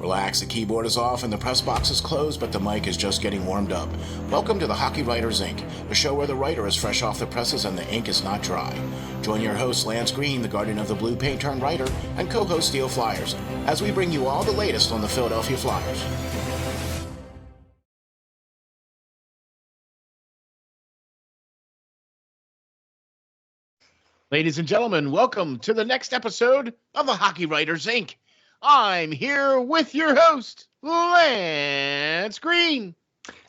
Relax, the keyboard is off and the press box is closed, but the mic is just getting warmed up. Welcome to the Hockey Writers Ink, a show where the writer is fresh off the presses and the ink is not dry. Join your host Lance Green, the guardian of the blue paint turned writer, and co-host SteelFlyers, as we bring you all the latest on the Philadelphia Flyers. Ladies and gentlemen, welcome to the next episode of the Hockey Writers Ink. I'm here with your host, Lance Green.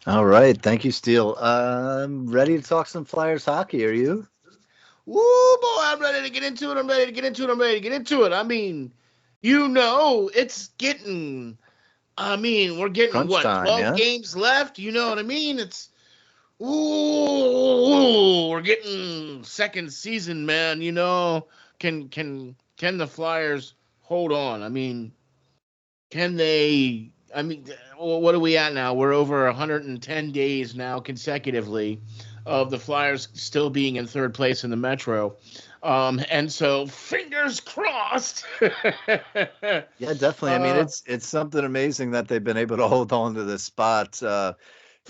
All right. Thank you, Steel. I'm ready to talk some Flyers hockey. Are you? Woo, boy, I'm ready to get into it. I mean, it's getting, we're getting, Crunch what, time, 12 yeah? games left? You know what I mean? We're getting second season, man. You know, can the Flyers hold on? I mean, can they? I mean, what are we at now? We're over 110 days now consecutively of the Flyers still being in third place in the Metro. And so fingers crossed. Yeah, definitely. I mean, it's something amazing that they've been able to hold on to this spot for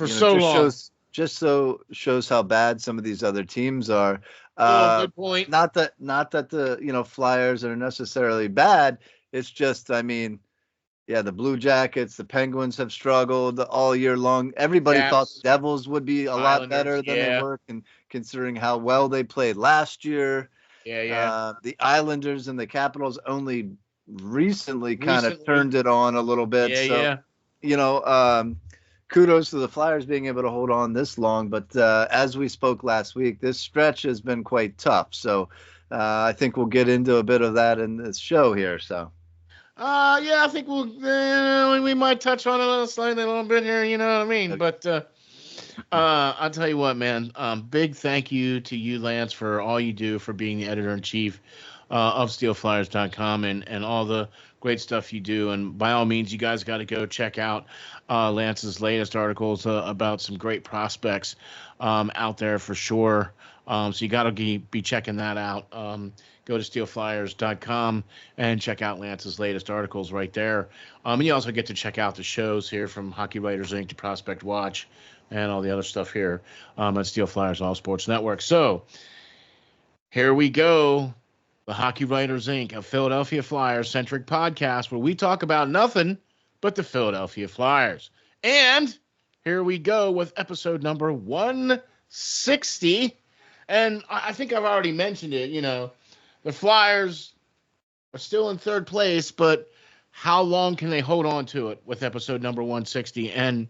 so long. Shows how bad some of these other teams are. Good point. Not that the Flyers are necessarily bad. It's just, I mean, yeah, the Blue Jackets, the Penguins have struggled all year long. Everybody thought the Devils would be a lot better than they were, and considering how well they played last year. The Islanders and the Capitals only recently kind of turned it on a little bit. Kudos to the Flyers being able to hold on this long. But as we spoke last week, this stretch has been quite tough. So I think we'll get into a bit of that in this show here. So. I think we might touch on it a little bit here, you know what I mean? Okay. But I'll tell you what, man, big thank you to you, Lance, for all you do, for being the editor-in-chief of SteelFlyers.com and all the great stuff you do. And by all means, you guys got to go check out Lance's latest articles about some great prospects out there for sure. So you got to be checking that out. Go to SteelFlyers.com and check out Lance's latest articles right there. And you also get to check out the shows here from Hockey Writers Ink to Prospect Watch and all the other stuff here at SteelFlyers All Sports Network. So here we go. The Hockey Writers Ink, a Philadelphia Flyers-centric podcast where we talk about nothing but the Philadelphia Flyers. And here we go with episode number 160. And I think I've already mentioned it, the Flyers are still in third place, but how long can they hold on to it with episode number 160? And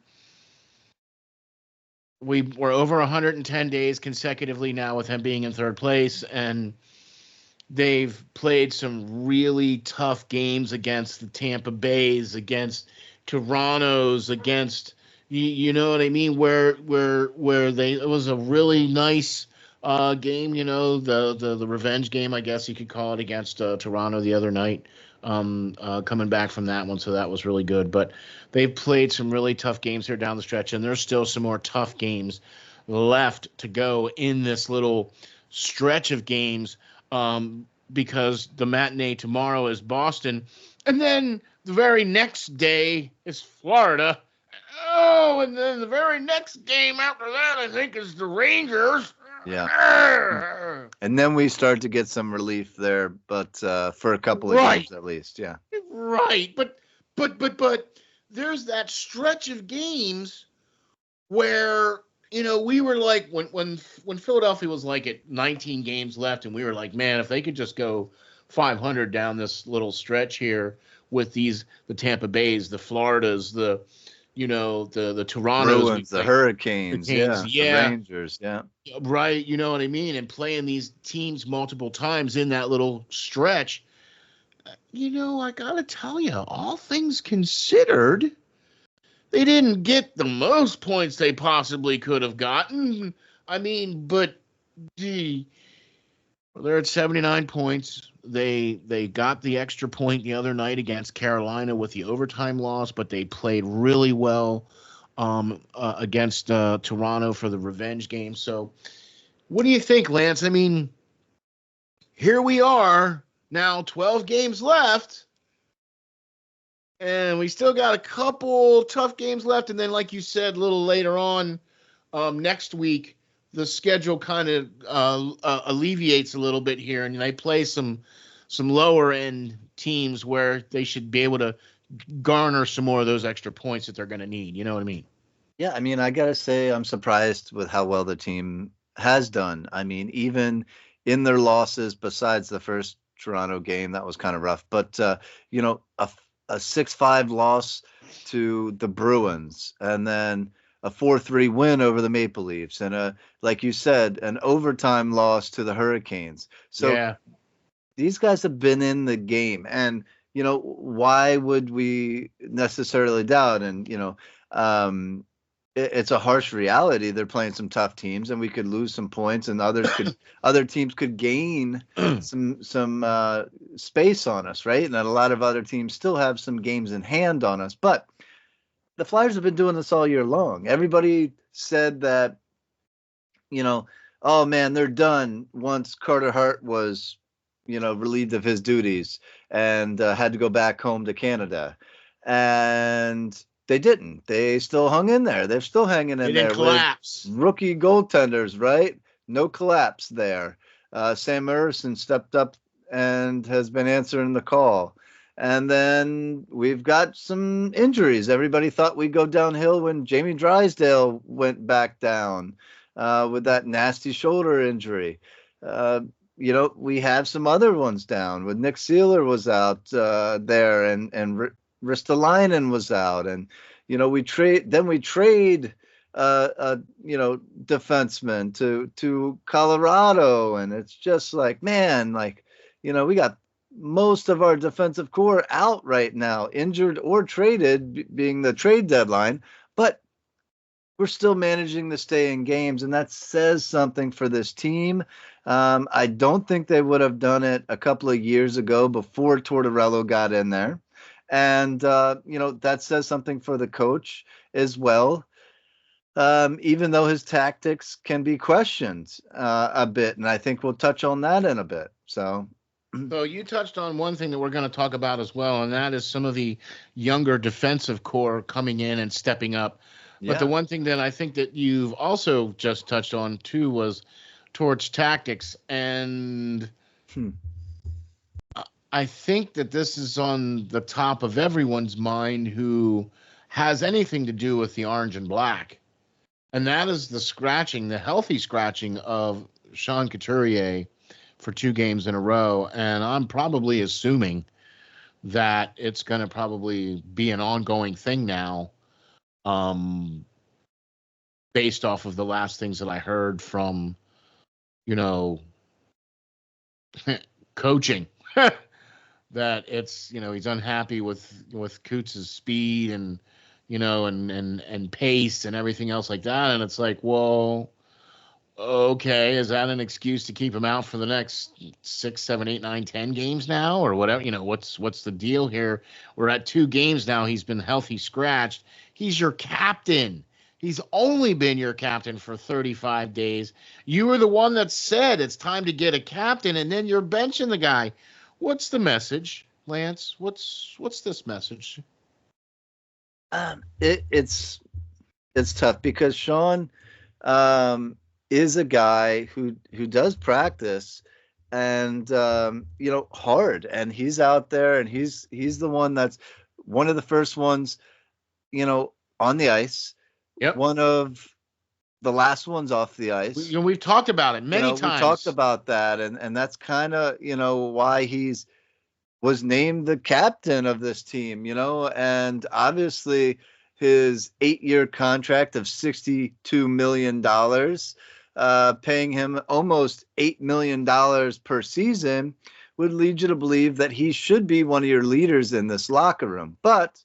we're over 110 days consecutively now with him being in third place, and they've played some really tough games against the Tampa Bays, against Toronto's, against, you know what I mean, where it was a really nice game, the revenge game, I guess you could call it, against Toronto the other night, coming back from that one. So that was really good. But they've played some really tough games here down the stretch, and there's still some more tough games left to go in this little stretch of games, because the matinee tomorrow is Boston, and then the very next day is Florida. Oh, and then the very next game after that, I think, is the Rangers. Yeah. And then we start to get some relief there, but for a couple of games at least, yeah. Right, but there's that stretch of games where, we were like, when Philadelphia was like at 19 games left, and we were like, man, if they could just go 500 down this little stretch here with the Tampa Bays, the Floridas, the Torontos, Bruins, the Hurricanes, the Rangers, right, you know what I mean, and playing these teams multiple times in that little stretch, I gotta tell you, all things considered, they didn't get the most points they possibly could have gotten. I mean, but they're at 79 points. They got the extra point the other night against Carolina with the overtime loss, but they played really well against Toronto for the revenge game. So what do you think, Lance? I mean, here we are now, 12 games left. And we still got a couple tough games left. And then, like you said, a little later on next week, the schedule kind of alleviates a little bit here, and they play some lower end teams where they should be able to garner some more of those extra points that they're going to need. You know what I mean? Yeah, I mean, I gotta say, I'm surprised with how well the team has done. I mean, even in their losses, besides the first Toronto game, that was kind of rough. But a 6-5 loss to the Bruins, and then a 4-3 win over the Maple Leafs, and like you said, an overtime loss to the Hurricanes. So yeah. These guys have been in the game, and why would we necessarily doubt? And it's a harsh reality. They're playing some tough teams, and we could lose some points, and other teams could gain some space on us, right? And a lot of other teams still have some games in hand on us. But the Flyers have been doing this all year long. Everybody said that, oh man, they're done once Carter Hart was, relieved of his duties and had to go back home to Canada, and they didn't. They still hung in there. They're still hanging in there. They didn't collapse. With rookie goaltenders, right? No collapse there. Sam Ersson stepped up and has been answering the call. And then we've got some injuries. Everybody thought we'd go downhill when Jamie Drysdale went back down with that nasty shoulder injury. We have some other ones down. With Nick Seeler was out there, and Ristolainen was out, and we trade defenseman to Colorado, and it's just like, man, we got most of our defensive core out right now, injured or traded, being the trade deadline, but we're still managing to stay in games, and that says something for this team. I don't think they would have done it a couple of years ago before Tortorella got in there. And, that says something for the coach as well, even though his tactics can be questioned a bit. And I think we'll touch on that in a bit. So you touched on one thing that we're going to talk about as well, and that is some of the younger defensive core coming in and stepping up. Yeah. But the one thing that I think that you've also just touched on, too, was towards tactics. And I think that this is on the top of everyone's mind who has anything to do with the orange and black. And that is the healthy scratching of Sean Couturier for 2 games in a row. And I'm probably assuming that it's going to probably be an ongoing thing now, based off of the last things that I heard from, coaching. That it's, he's unhappy with Coots' speed and, and pace and everything else like that. And it's like, well, okay, is that an excuse to keep him out for the next 6, 7, 8, 9, 10 games now, or whatever? What's the deal here? We're at 2 games now. He's been healthy scratched. He's your captain. He's only been your captain for 35 days. You were the one that said it's time to get a captain, and then you're benching the guy. What's the message, Lance? What's this message? It's tough because Sean is a guy who does practice and hard, and he's out there, and he's the one that's one of the first ones on the ice. Yep. One of the last ones off the ice. We've talked about it many times. We talked about that, and that's kind of why he's was named the captain of this team. And obviously his 8-year contract of $62 million, paying him almost $8 million per season, would lead you to believe that he should be one of your leaders in this locker room. But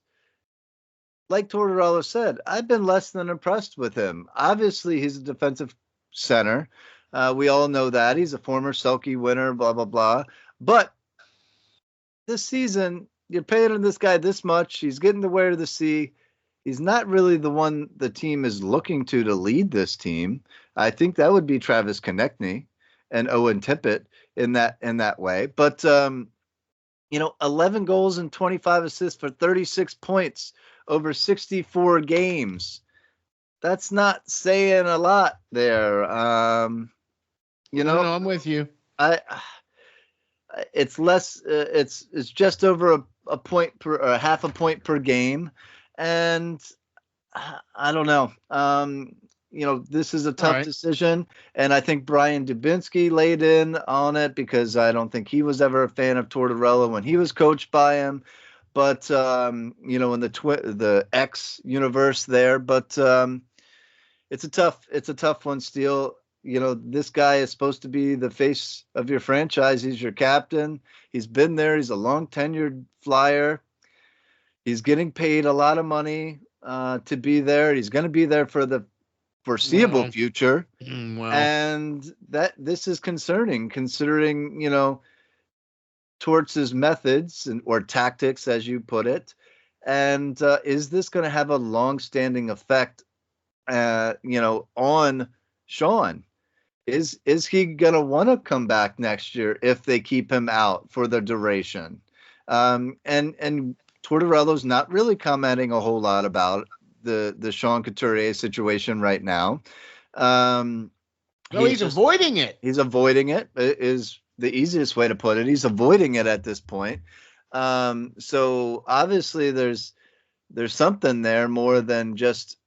like Tortorella said, I've been less than impressed with him. Obviously, he's a defensive center. We all know that. He's a former Selke winner, blah, blah, blah. But this season, you're paying this guy this much. He's getting the way to the sea. He's not really the one the team is looking to lead this team. I think that would be Travis Konechny and Owen Tippett in that way. But, 11 goals and 25 assists for 36 points over 64 games. That's not saying a lot there. No, I'm with you. It's less. It's just over a point per, or half a point per game, and I don't know. This is a tough decision, and I think Brian Dubinsky laid in on it because I don't think he was ever a fan of Tortorella when he was coached by him. But in the X universe there, but it's a tough one, Steel. This guy is supposed to be the face of your franchise. He's your captain. He's been there. He's a long tenured Flyer. He's getting paid a lot of money to be there. He's going to be there for the foreseeable future. And this is concerning, considering, Torts' methods or tactics, as you put it. And is this going to have a long-standing effect, on Sean? Is he going to want to come back next year if they keep him out for the duration? And Tortorella's not really commenting a whole lot about the Sean Couturier situation right now. He's avoiding it. He's avoiding it is the easiest way to put it. He's avoiding it at this point. So obviously there's something there more than just,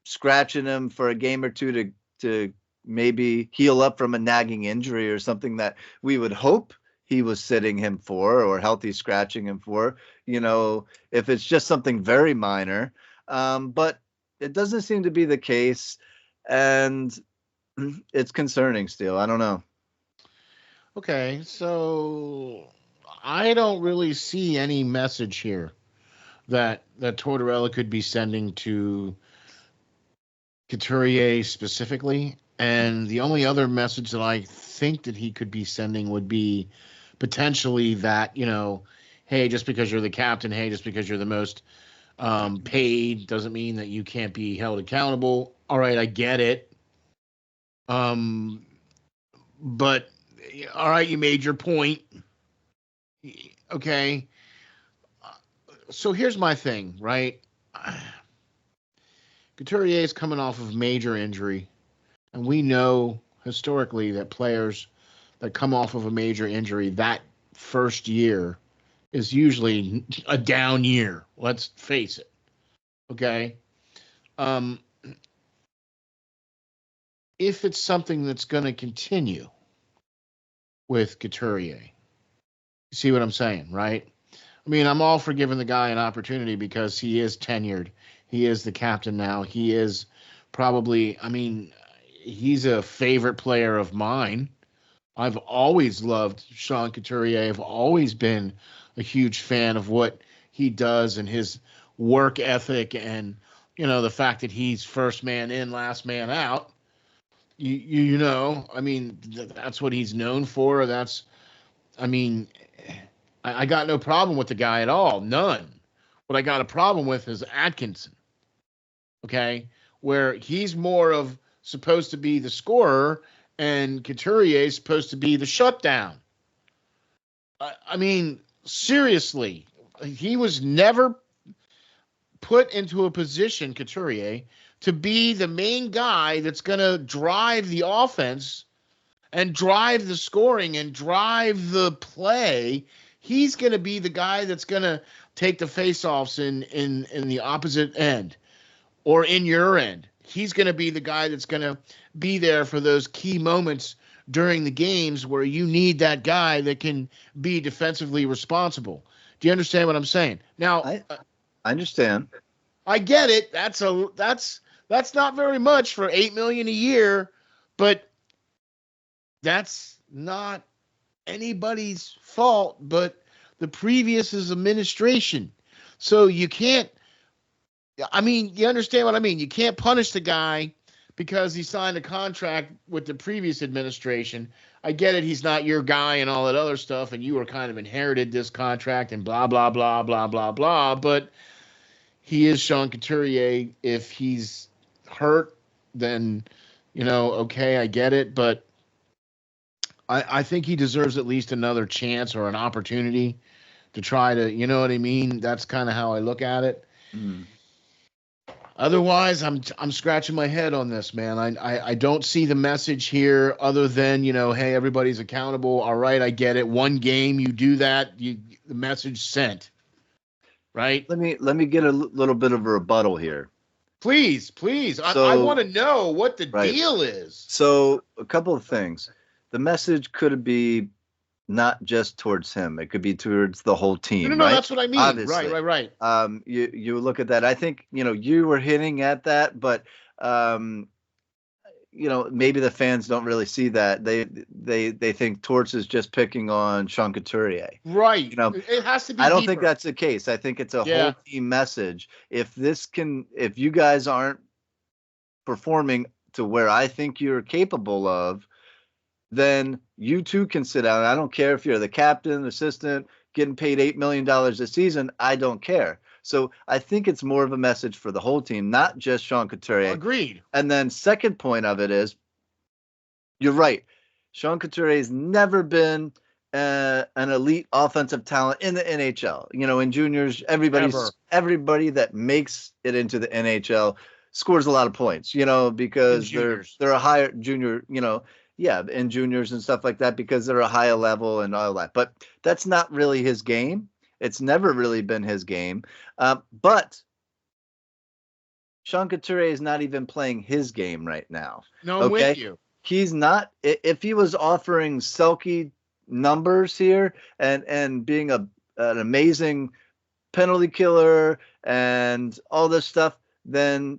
scratching him for a game or two to maybe heal up from a nagging injury or something that we would hope he was sitting him for or healthy scratching him for, if it's just something very minor. But it doesn't seem to be the case, and it's concerning still. I don't know. Okay, so I don't really see any message here that Tortorella could be sending to Couturier specifically. And the only other message that I think that he could be sending would be potentially that, hey, just because you're the captain, hey, just because you're the most paid doesn't mean that you can't be held accountable. All right, I get it. But all right, you made your point. Okay. So here's my thing, right? Couturier is coming off of major injury, and we know historically that players that come off of a major injury, that first year is usually a down year. Let's face it. Okay. If it's something that's going to continue with Couturier, you see what I'm saying, right? I mean, I'm all for giving the guy an opportunity because he is tenured. He is the captain now. He is probably, he's a favorite player of mine. I've always loved Sean Couturier. I've always been a huge fan of what he does and his work ethic and, the fact that he's first man in, last man out. That's what he's known for. I got no problem with the guy at all. None. What I got a problem with is Atkinson. Okay? Where he's more of supposed to be the scorer and Couturier is supposed to be the shutdown. Seriously, he was never put into a position, Couturier, to be the main guy that's going to drive the offense and drive the scoring and drive the play. He's going to be the guy that's going to take the faceoffs in the opposite end or in your end. He's going to be the guy that's going to be there for those key moments during the games where you need that guy that can be defensively responsible. Do you understand what I'm saying? Now, I understand. I get it. That's not very much for $8 million a year, but that's not anybody's fault but the previous administration. So you can't, you understand what I mean? You can't punish the guy because he signed a contract with the previous administration. I get it. He's not your guy and all that other stuff. And you were kind of inherited this contract and blah, blah, blah, blah, blah, blah. But he is Sean Couturier. If he's hurt, then, okay, I get it. But I think he deserves at least another chance or an opportunity to try to, you know what I mean? That's kind of how I look at it. Mm. Otherwise, I'm scratching my head on this, man. I don't see the message here other than, hey, everybody's accountable. All right, I get it. One game, you do that, the message sent. Right? Let me get a little bit of a rebuttal here. Please. I want to know what the deal is. So a couple of things. The message could be not just towards him. It could be towards the whole team. No, right? That's what I mean. Obviously. Right. You look at that. I think, you were hinting at that, but maybe the fans don't really see that. They think Torts is just picking on Sean Couturier. Right. It has to be. I don't think that's the case. I think it's a whole team message. If you guys aren't performing to where I think you're capable of, then you too can sit down. I don't care if you're the captain, assistant, getting paid $8 million a season. I don't care. So I think it's more of a message for the whole team, not just Sean Couturier. Agreed. And then second point of it is, you're right. Sean Couturier has never been an elite offensive talent in the NHL. In juniors, everybody that makes it into the NHL scores a lot of points, because they're a higher junior, in juniors and stuff like that, because they're a higher level and all that. But that's not really his game. It's never really been his game. But Sean Couturier is not even playing his game right now. No, I'm with you. He's not. If he was offering Selke numbers here and being an amazing penalty killer and all this stuff, then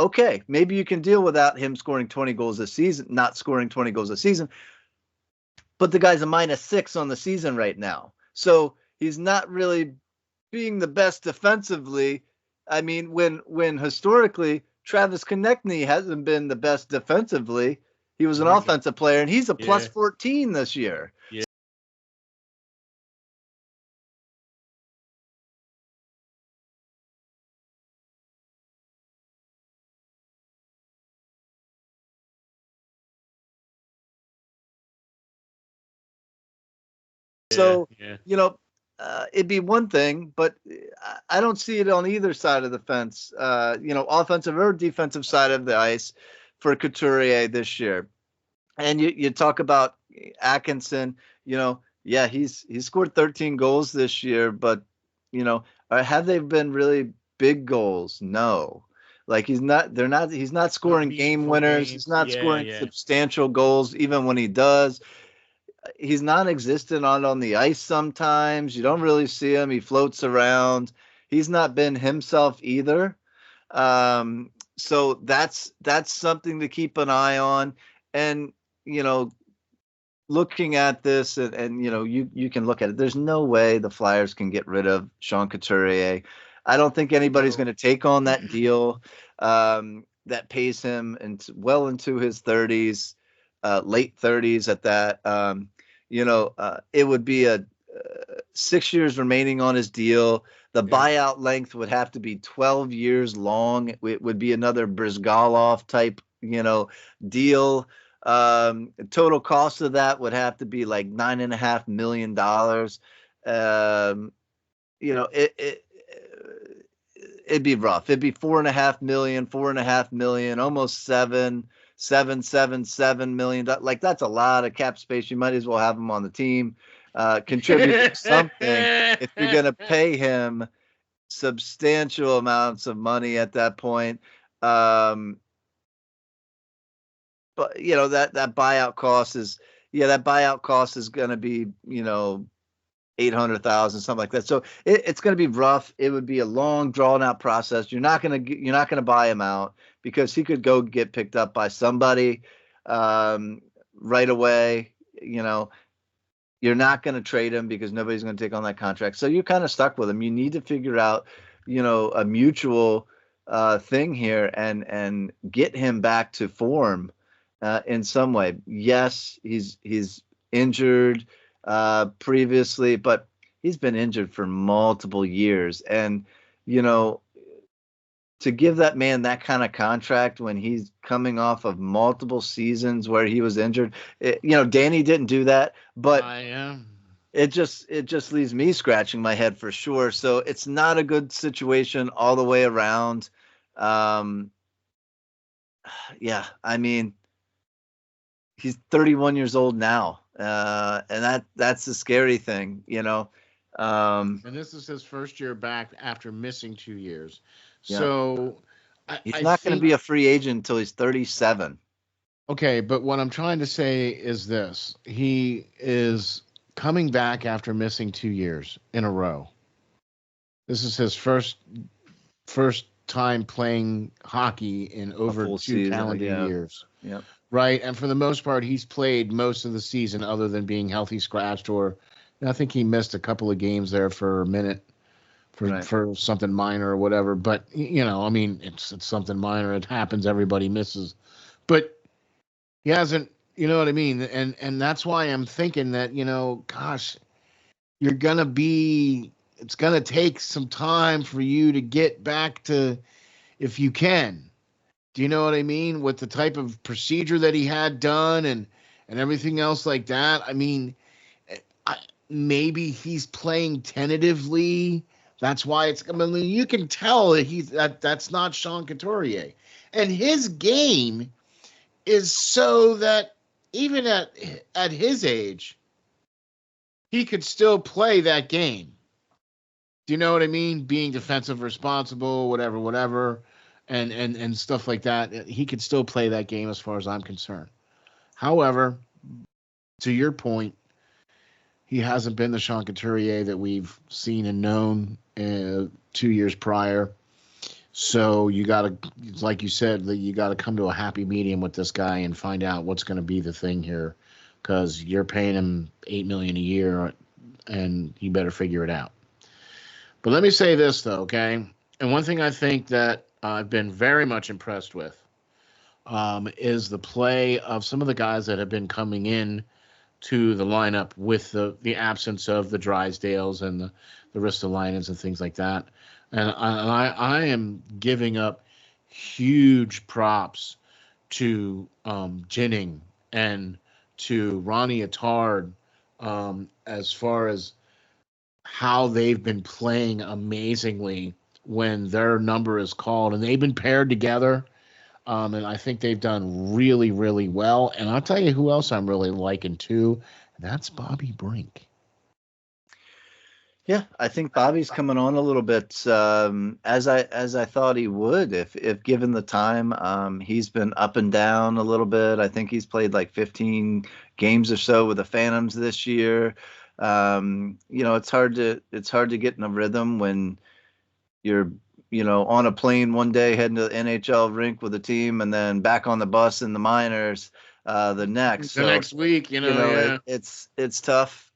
okay, maybe you can deal without him scoring 20 goals a season, not scoring 20 goals a season. But the guy's a -6 on the season right now. So he's not really being the best defensively. I mean, when historically Travis Konechny hasn't been the best defensively, he was an offensive player, and he's a plus 14 this year. Yeah. So, it'd be one thing, but I don't see it on either side of the fence, offensive or defensive side of the ice for Couturier this year. And you talk about Atkinson, he's scored 13 goals this year, but, have they been really big goals? No. Like he's not scoring game winners. He's not scoring substantial goals, even when he does. He's non-existent on the ice sometimes. You don't really see him. He floats around. He's not been himself either. So that's something to keep an eye on. And, looking at this and you can look at it. There's no way the Flyers can get rid of Sean Couturier. I don't think anybody's going to take on that deal that pays him well into his 30s, late 30s at that. It would be 6 years remaining on his deal. The buyout length would have to be 12 years long. It would be another Brizgalov type, deal. Total cost of that would have to be like $9.5 million. It'd be rough. It'd be $4.5 million, almost $7 million. Like that's a lot of cap space. You might as well have him on the team, contribute something if you're going to pay him substantial amounts of money at that point. But that buyout cost is going to be $800,000, something like that. So it's going to be rough. It would be a long, drawn out process. You're not going to buy him out because he could go get picked up by somebody right away. You're not going to trade him because nobody's going to take on that contract. So you're kind of stuck with him. You need to figure out a mutual thing here and get him back to form in some way. Yes, he's injured previously, but he's been injured for multiple years. And, to give that man that kind of contract when he's coming off of multiple seasons where he was injured. Danny didn't do that, but it just leaves me scratching my head for sure. So it's not a good situation all the way around. Yeah, I mean, he's 31 years old now, and that's the scary thing, And this is his first year back after missing 2 years. Yeah. So he's not going to be a free agent until he's 37. Okay, but what I'm trying to say is this. He is coming back after missing 2 years in a row. This is his first time playing hockey in over 2 calendar years. Yeah. Right? And for the most part, he's played most of the season other than being healthy scratched, or I think he missed a couple of games there for a minute for something minor or whatever. But, I mean, it's something minor. It happens. Everybody misses. But he hasn't, you know what I mean? And that's why I'm thinking that, gosh, it's going to take some time for you to get back to, if you can. Do you know what I mean? With the type of procedure that he had done and everything else like that. I mean, maybe he's playing tentatively. That's why you can tell that that's not Sean Couturier. And his game is so that even at his age, he could still play that game. Do you know what I mean? Being defensive responsible, whatever, and stuff like that. He could still play that game as far as I'm concerned. However, to your point, he hasn't been the Sean Couturier that we've seen and known 2 years prior. So you got to, like you said, you got to come to a happy medium with this guy and find out what's going to be the thing here, because you're paying him $8 million a year, and you better figure it out. But let me say this though, okay? And one thing I think that I've been very much impressed with is the play of some of the guys that have been coming in to the lineup with the absence of the Drysdales and the Ristolainens and things like that. And I am giving up huge props to Jennings and to Ronnie Attard as far as how they've been playing amazingly when their number is called. And they've been paired together. And I think they've done really, really well. And I'll tell you who else I'm really liking too. That's Bobby Brink. Yeah, I think Bobby's coming on a little bit as I thought he would if given the time. He's been up and down a little bit. I think he's played like 15 games or so with the Phantoms this year. It's hard to get in a rhythm when you're on a plane one day heading to the NHL rink with a team and then back on the bus in the minors the next week. It's tough.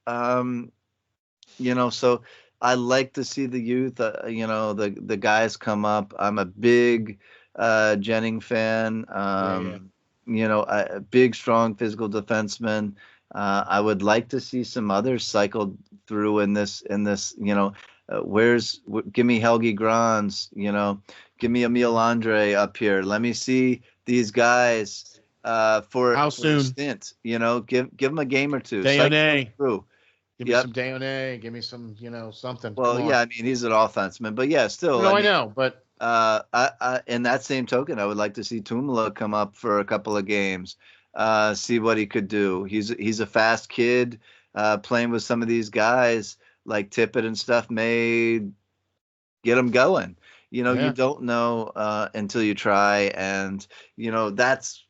So I like to see the youth, the guys come up. I'm a big Jennings fan, a big, strong physical defenseman. I would like to see some others cycle through in this, give me Helgi Grans, give me Emil Andre up here. Let me see these guys for how soon? A stint, give them a game or two. Day through. Give me some Dayone. Give me some, something. Well, yeah, I mean, he's an offenseman, but yeah, still. I know, but I in that same token, I would like to see Tumala come up for a couple of games, see what he could do. He's a fast kid, playing with some of these guys like Tippett and stuff may get him going. You don't know until you try, and that's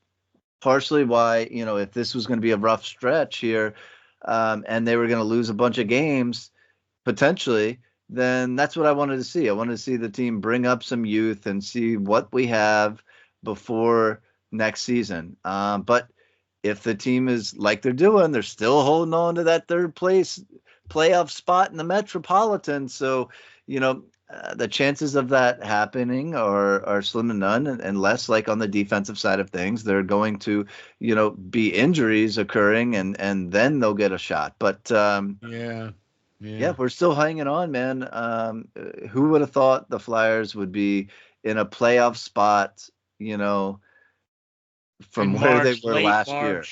partially why if this was going to be a rough stretch here. And they were going to lose a bunch of games potentially, then that's what I wanted to see. I wanted to see the team bring up some youth and see what we have before next season. But if the team is like they're doing, they're still holding on to that third place playoff spot in the Metropolitan. So, the chances of that happening are slim to none, unless, like on the defensive side of things, they're going to, be injuries occurring, and then they'll get a shot. But yeah, we're still hanging on, man. Who would have thought the Flyers would be in a playoff spot, from where they were last year.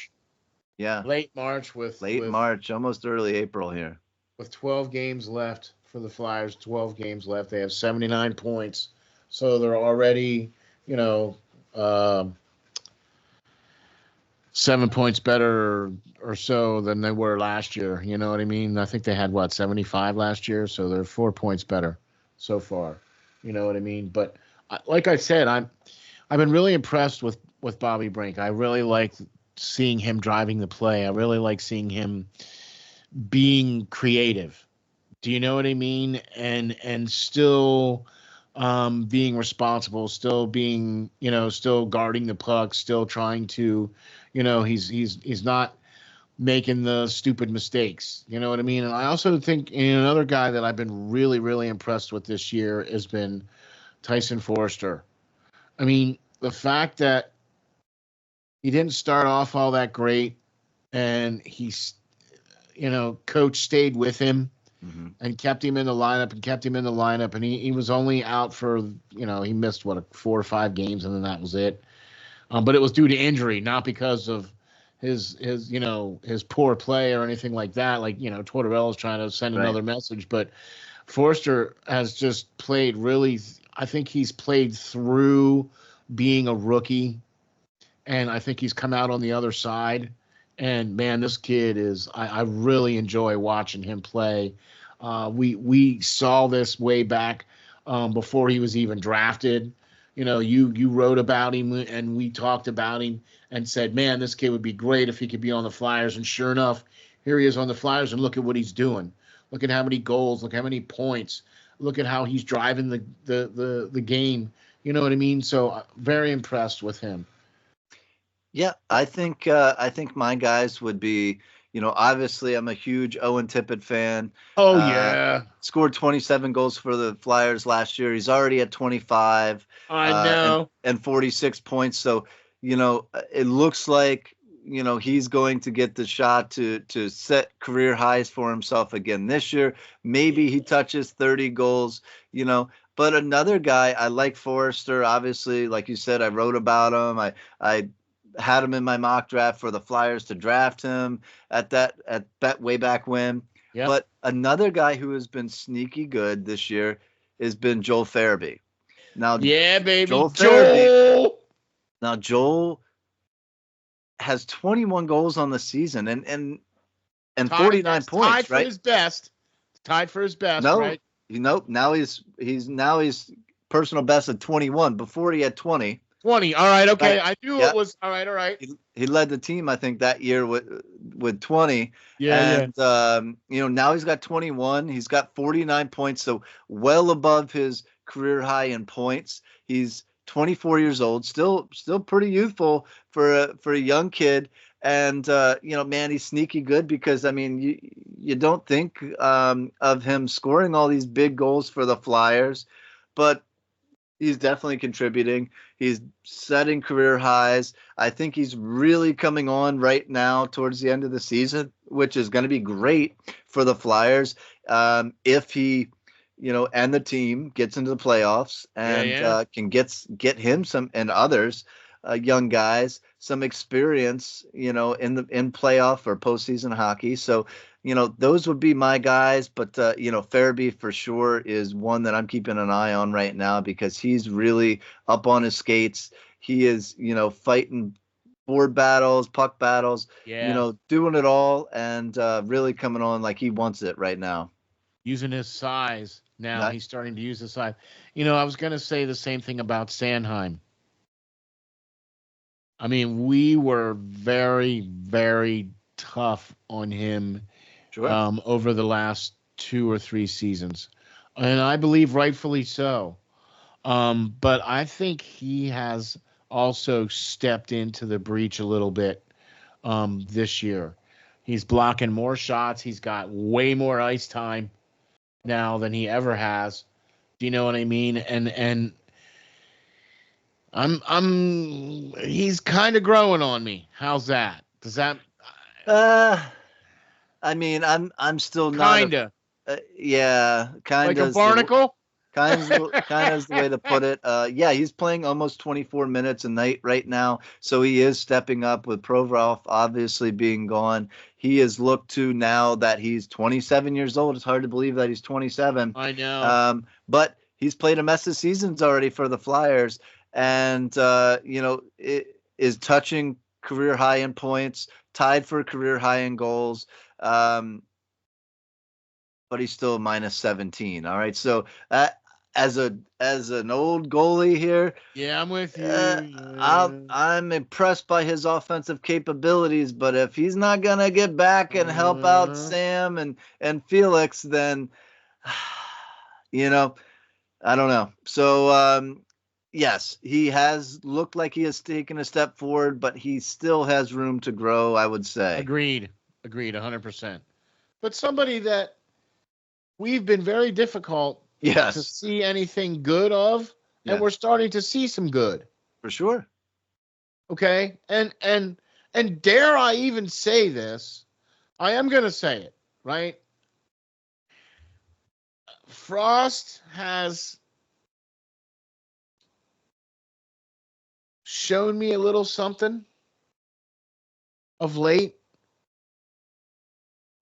Yeah. Late March March, almost early April here. With 12 games left for the Flyers, 12 games left. They have 79 points. So they're already, 7 points better or so than they were last year. You know what I mean? I think they had 75 last year, so they're 4 points better so far. You know what I mean? But like I said, I've been really impressed with Bobby Brink. I really like seeing him driving the play. I really like seeing him being creative. Do you know what I mean? And still being responsible, still being, still guarding the puck, still trying to, he's not making the stupid mistakes. You know what I mean? And I also think another guy that I've been really, really impressed with this year has been Tyson Foerster. I mean, the fact that he didn't start off all that great and he's, coach stayed with him and kept him in the lineup and he was only out for, he missed 4 or 5 games and then that was it. But it was due to injury, not because of his poor play or anything like that. Like, Tortorella's trying to send another message, but Foerster has just played really, I think he's played through being a rookie and I think he's come out on the other side. And man, this kid is, I really enjoy watching him play. We saw this way back before he was even drafted. You wrote about him and we talked about him and said, man, this kid would be great if he could be on the Flyers. And sure enough, here he is on the Flyers and look at what he's doing. Look at how many goals, look how many points, look at how he's driving the game. You know what I mean? So very impressed with him. Yeah, I think my guys would be, obviously I'm a huge Owen Tippett fan. Oh, yeah. Scored 27 goals for the Flyers last year. He's already at 25. I know. And 46 points. So, it looks like, he's going to get the shot to set career highs for himself again this year. Maybe he touches 30 goals, But another guy, I like Foerster, obviously. Like you said, I wrote about him. I had him in my mock draft for the Flyers to draft him at that way back when. Yep. But another guy who has been sneaky good this year has been Joel Farabee. Now, yeah, baby, Joel. Now Joel has 21 goals on the season and 49 points, tied right? For his best. Tied for his best, no, right? Now he's personal best at 21. Before he had 20. 20. All right. Okay. Right. I knew it was. All right. All right. He led the team, I think, that year with 20. Yeah. And, now he's got 21. He's got 49 points. So well above his career high in points. He's 24 years old, still pretty youthful for a young kid. And, man, he's sneaky good because, I mean, you don't think of him scoring all these big goals for the Flyers, but he's definitely contributing. He's setting career highs. I think he's really coming on right now towards the end of the season, which is going to be great for the Flyers if he, and the team gets into the playoffs and can get him some and others, young guys, some experience, in playoff or postseason hockey. So, those would be my guys, but, Farabee for sure is one that I'm keeping an eye on right now because he's really up on his skates. He is, fighting board battles, puck battles, doing it all and really coming on like he wants it right now. Using his size now. He's starting to use his size. I was going to say the same thing about Sanheim. I mean, we were very, very tough on him. Sure. Over the last 2 or 3 seasons. And I believe rightfully so. But I think he has also stepped into the breach a little bit this year. He's blocking more shots. He's got way more ice time now than he ever has. Do you know what I mean? And he's kind of growing on me. How's that? Does that I mean, I'm still not kinda. Yeah, kind of like a barnacle. Kind of is the way to put it. Yeah, he's playing almost 24 minutes a night right now, so he is stepping up with Provorov obviously being gone. He is looked to now that he's 27 years old. It's hard to believe that he's 27. I know. But he's played a mess of seasons already for the Flyers, and it is touching career high in points, tied for career high in goals. But he's still minus 17. All right, so as an old goalie here, yeah, I'm with you. I'm impressed by his offensive capabilities, but if he's not gonna get back and help out Sam and Felix, then I don't know. So yes, he has looked like he has taken a step forward, but he still has room to grow, I would say. Agreed 100%. But somebody that we've been very difficult to see anything good of, and we're starting to see some good. For sure. Okay? And dare I even say this? I am going to say it, right? Frost has shown me a little something of late,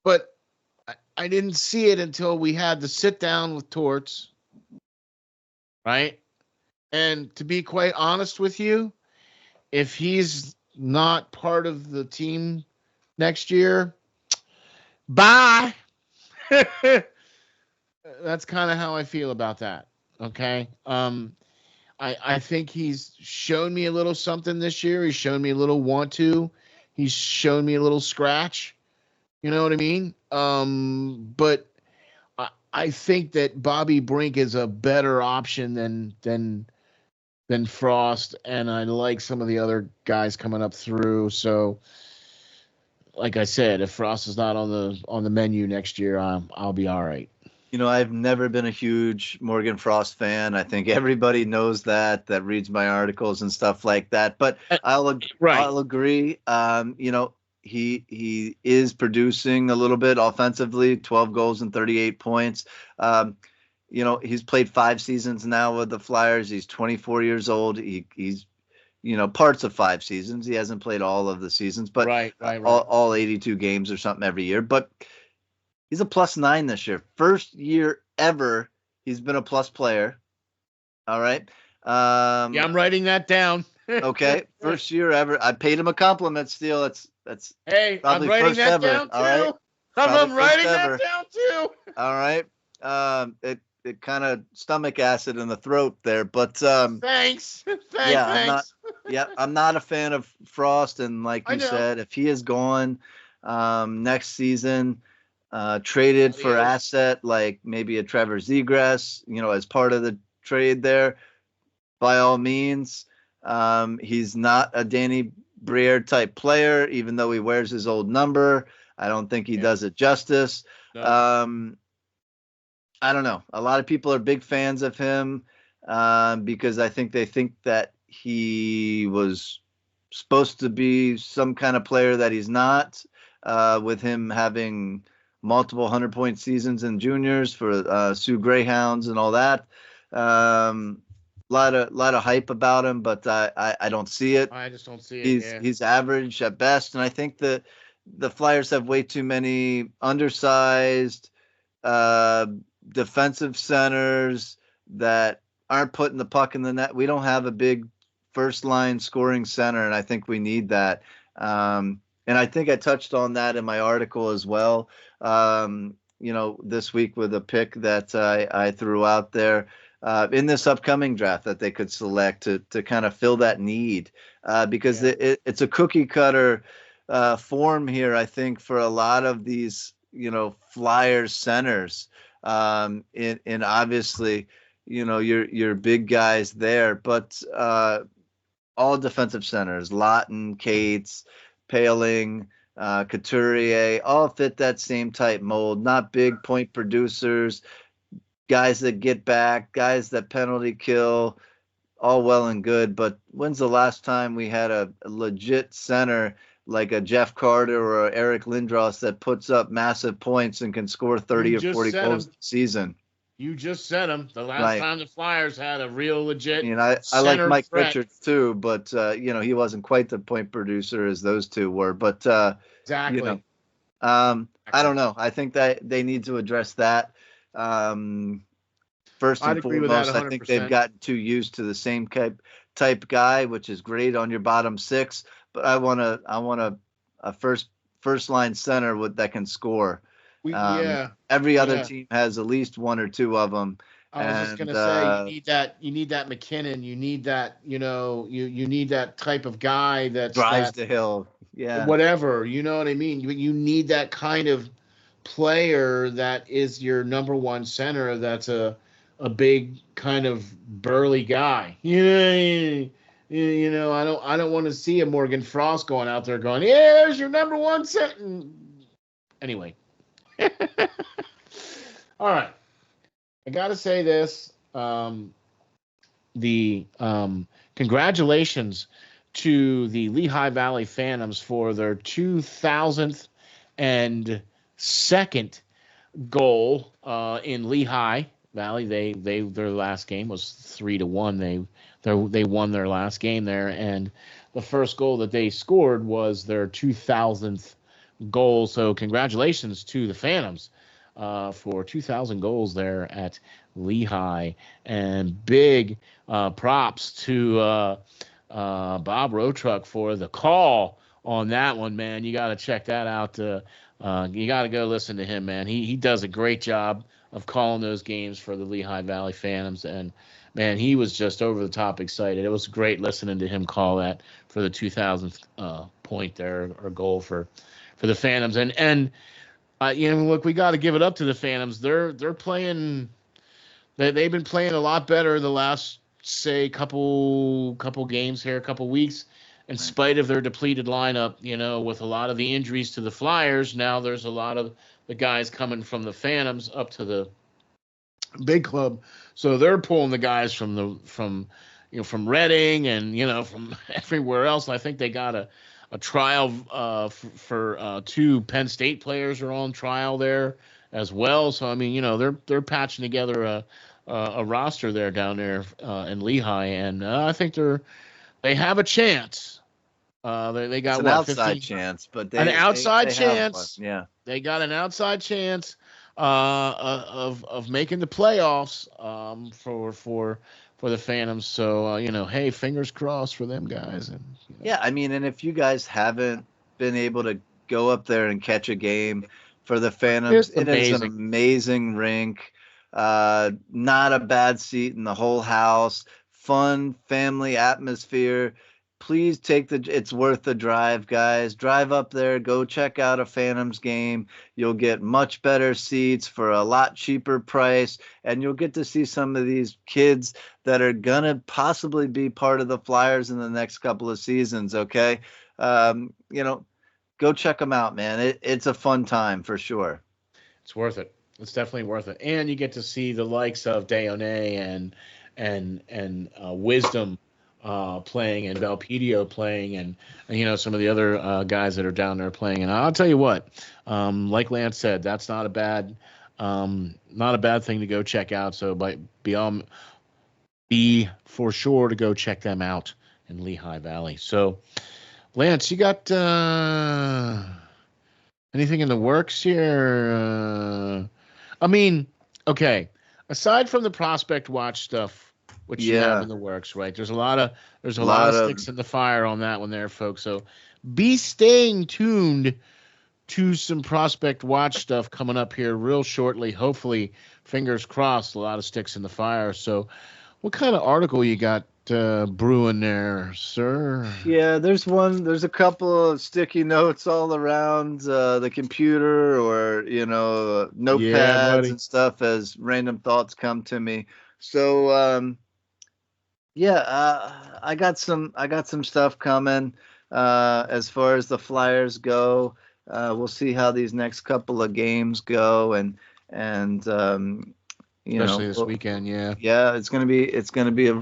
but I didn't see it until we had the sit down with Torts, right? And to be quite honest with you, if he's not part of the team next year, bye. That's kind of how I feel about that. Okay. I think he's shown me a little something this year. He's shown me a little want to. He's shown me a little scratch. You know what I mean? But I think that Bobby Brink is a better option than Frost, and I like some of the other guys coming up through. So, like I said, if Frost is not on the menu next year, I'll be all right. I've never been a huge Morgan Frost fan. I think everybody knows that reads my articles and stuff like that. But I'll agree. He is producing a little bit offensively, 12 goals and 38 points. He's played 5 seasons now with the Flyers. He's 24 years old. He's parts of 5 seasons. He hasn't played all of the seasons, but right. All 82 games or something every year. But he's a +9 this year. First year ever he's been a plus player. All right. I'm writing that down. Okay. First year ever. I paid him a compliment, Steel. That's hey, I'm writing that ever, down too. All right? I'm writing that down too. All right. It kind of stomach acid in the throat there, but thanks. Thanks. I'm not a fan of Frost, and like you said, if he is gone next season, traded for asset like maybe a Trevor Zegras, as part of the trade there, by all means. He's not a Danny Briere type player, even though he wears his old number. I don't think he does it justice. No. I don't know. A lot of people are big fans of him because I think they think that he was supposed to be some kind of player that he's not, with him having multiple 100-point seasons in juniors for Sioux Greyhounds and all that. Lot of hype about him, but I don't see it. I just don't see it. He's average at best, and I think the Flyers have way too many undersized defensive centers that aren't putting the puck in the net. We don't have a big first line scoring center, and I think we need that. And I think I touched on that in my article as well. This week with a pick that I threw out there in this upcoming draft that they could select to kind of fill that need, because it's a cookie cutter form here, I think, for a lot of these, Flyers centers. And obviously, your big guys there, but all defensive centers, Lawton, Cates, Paling, Couturier, all fit that same type mold. Not big point producers, guys that get back, guys that penalty kill, all well and good. But when's the last time we had a legit center like a Jeff Carter or a Eric Lindros that puts up massive points and can score 30 or 40 goals a season? You just said him. The last time the Flyers had a real legit. I like Mike threat. Richards too, but he wasn't quite the point producer as those two were. But exactly. I don't know. I think that they need to address that. First and foremost, I think they've gotten too used to the same type guy, which is great on your bottom six. But I want a first line center that can score. Every other team has at least one or two of them. I was just gonna say you need that McKinnon, you need that you need that type of guy that drives the hill, whatever, you know what I mean. You need that kind of player that is your number one center. That's a big kind of burly guy. I don't want to see a Morgan Frost going out there going, here's your number one center. Anyway. All right. I got to say this. Congratulations to the Lehigh Valley Phantoms for their 2002nd goal in Lehigh Valley. Their last game was 3-1. They won their last game there, and the first goal that they scored was their 2000th goal. So congratulations to the Phantoms for 2,000 goals there at Lehigh, and big props to Bob Rotruck for the call on that one, man. You got to check that out. You got to go listen to him, man. He does a great job of calling those games for the Lehigh Valley Phantoms, and man, he was just over the top excited. It was great listening to him call that for the 2000th point there, or goal for the Phantoms. And look, we got to give it up to the Phantoms. They're playing. They've been playing a lot better the last, say, couple games here, couple weeks, in spite of their depleted lineup. With a lot of the injuries to the Flyers, now there's a lot of the guys coming from the Phantoms up to the big club, so they're pulling the guys from Reading and from everywhere else. And I think they got a trial for two Penn State players are on trial there as well. So I mean, they're patching together a roster there down there in Lehigh, and I think they have a chance. They got an outside chance, but an outside chance. Yeah, they got an outside chance of making the playoffs for the Phantoms. So hey, fingers crossed for them guys. And yeah, I mean, and if you guys haven't been able to go up there and catch a game for the Phantoms, it is an amazing rink. Not a bad seat in the whole house. Fun family atmosphere. Please it's worth the drive, guys. Drive up there, go check out a Phantoms game. You'll get much better seats for a lot cheaper price, and you'll get to see some of these kids that are gonna possibly be part of the Flyers in the next couple of seasons. Okay, go check them out, man. It's a fun time for sure. It's worth it. It's definitely worth it, and you get to see the likes of Deone and Wisdom playing, and Valpedio playing, and some of the other guys that are down there playing. And I'll tell you what, like Lance said, that's not a bad thing to go check out. So be for sure to go check them out in Lehigh Valley. So Lance, you got anything in the works here? I mean, okay, aside from the Prospect Watch stuff, which you have in the works, right? There's a lot of sticks in the fire on that one there, folks. So be staying tuned to some Prospect Watch stuff coming up here real shortly. Hopefully, fingers crossed, a lot of sticks in the fire. So what kind of article you got brewing there, sir? Yeah, there's a couple of sticky notes all around the computer, or notepads and stuff as random thoughts come to me. So I got some stuff coming as far as the Flyers go. We'll see how these next couple of games go, and especially this weekend. Yeah, it's gonna be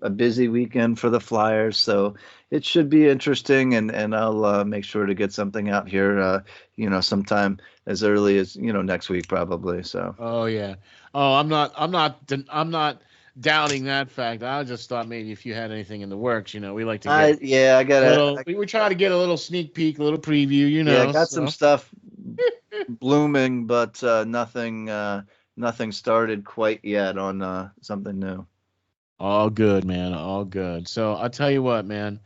a busy weekend for the Flyers, so it should be interesting, and I'll make sure to get something out here, sometime as early as next week probably. So. Oh yeah. Oh, I'm not doubting that fact. I just thought maybe if you had anything in the works, we like to get I gotta. we try to get a little sneak peek, a little preview, Yeah, I got some stuff blooming, but nothing started quite yet on something new. All good, man. All good. So I'll tell you what, man.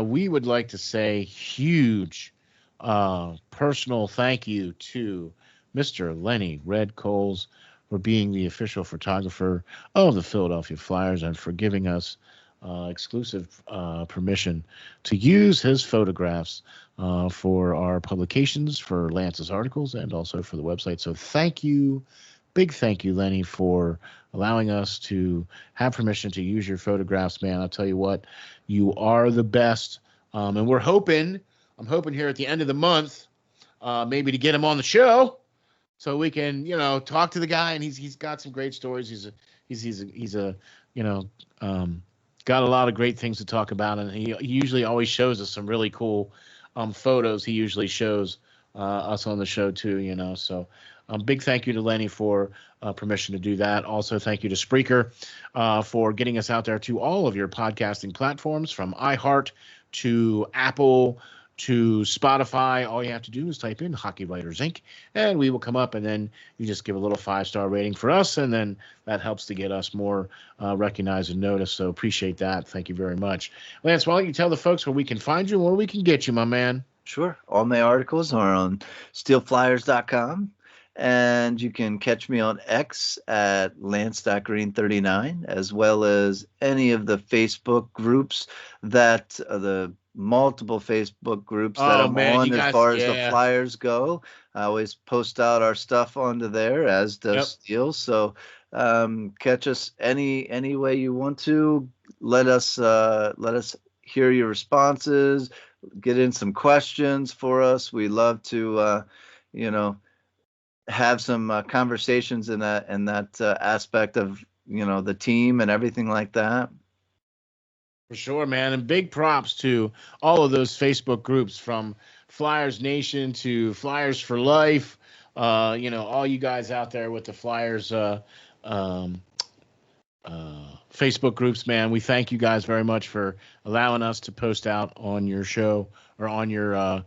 We would like to say huge personal thank you to Mr. Lenny Red Coles for being the official photographer of the Philadelphia Flyers and for giving us exclusive permission to use his photographs for our publications, for Lance's articles, and also for the website. So thank you. Big thank you, Lenny, for allowing us to have permission to use your photographs, man. I'll tell you what, you are the best. And I'm hoping here at the end of the month, maybe to get him on the show so we can, talk to the guy. And he's got some great stories. He's got a lot of great things to talk about. And he usually always shows us some really cool photos. He usually shows us on the show too, so. Big thank you to Lenny for permission to do that. Also, thank you to Spreaker for getting us out there to all of your podcasting platforms, from iHeart to Apple to Spotify. All you have to do is type in Hockey Writers Ink, and we will come up, and then you just give a little 5-star rating for us, and then that helps to get us more recognized and noticed. So appreciate that. Thank you very much. Lance, why don't you tell the folks where we can find you and where we can get you, my man? Sure. All my articles are on SteelFlyers.com. And you can catch me on X at Lance.Green39, as well as any of the Facebook groups the multiple Facebook groups that I'm on as far as the Flyers go. I always post out our stuff onto there, as does Steel. So catch us any way you want to. Let us hear your responses. Get in some questions for us. We love to have some conversations in that aspect of the team and everything like that. For sure, man. And big props to all of those Facebook groups, from Flyers Nation to Flyers for Life. All you guys out there with the Flyers Facebook groups, man. We thank you guys very much for allowing us to post out on your show or on your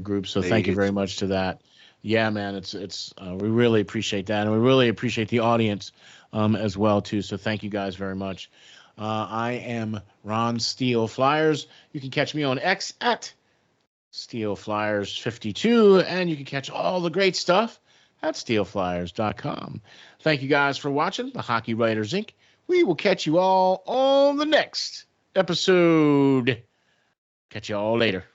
group. So thank you very much to that. Yeah, man, it's we really appreciate that, and we really appreciate the audience as well too. So thank you guys very much. I am Ron SteelFlyers. You can catch me on X at SteelFlyers52, and you can catch all the great stuff at SteelFlyers.com. Thank you guys for watching the Hockey Writers Inc. We will catch you all on the next episode. Catch you all later.